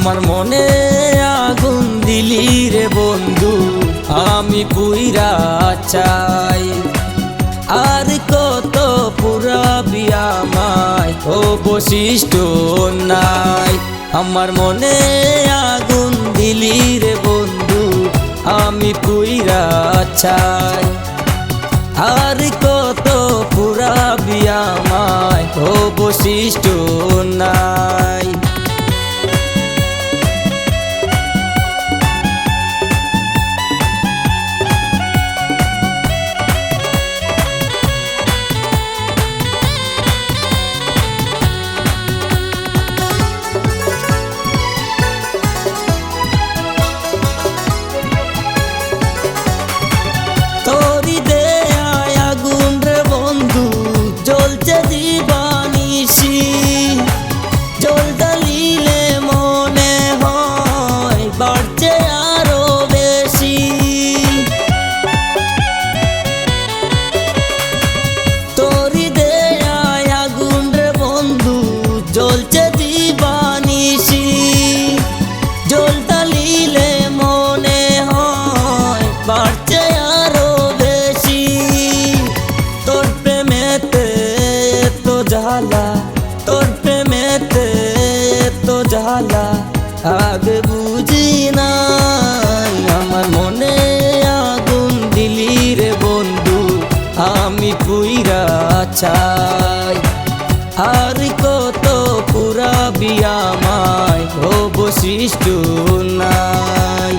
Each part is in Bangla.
আমার মনে আগুন দিলি রে বন্ধু, আমি পুইরা চাই। আর কত পুরাবি আমায়, অবশিষ্ট নাই। আমার মনে আগুন দিলি রে বন্ধু, আমি পুইরা চাই। আর কত পুরাবি আমায়, অবশিষ্ট নাই। জ্বলছে দিবানিশি, জল ঢালিলে মনে হয় বাড়ছে আরো বেশি। তোর প্রেমেতে তো জ্বালা, তোর প্রেমেতে তো জ্বালা, আগে বুঝি নাই। আমার মনে আগুন দিলি রে বন্ধু, আমি পুইরা চাই। আর কত পুরাবি আমায়, অবশিষ্ট নাই।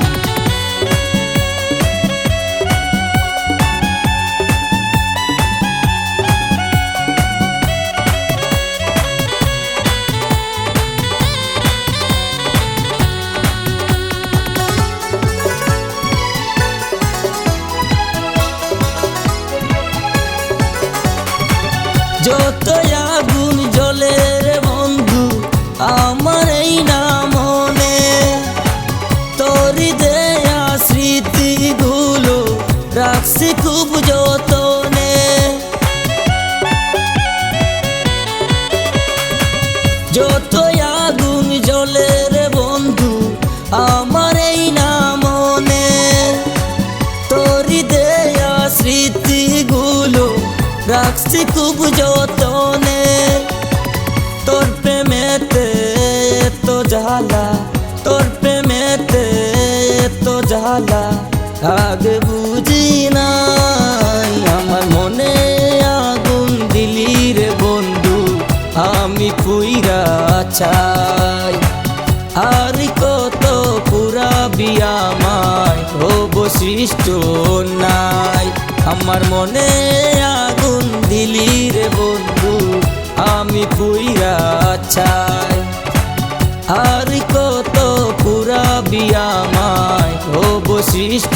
যত আগুন জ্বলে রে বন্ধু আমার এই না মনে, তোর দেয়া স্মৃতিগুলো রাখছি খুব যতনে। যত আগুন জ্বলে রে বন্ধু আমার এই না মনে, তোর দেয়া স্মৃতিগুলো রাখছি খুব যতনে। তোর প্রেমেতে তো জ্বালা, তোর প্রেমেতে তো জ্বালা, আগে বুঝি নাই। আমার মনে আগুন দিলি রে বন্ধু, আমি পুইরা চাই। আর কত পুরাবি আমায়, অবশিষ্ট নাই। আমার মনে আগুন দিলি রে বন্ধু, আমি পুইরা চাই। আর কত পুরাবি আমায়, অবশিষ্ট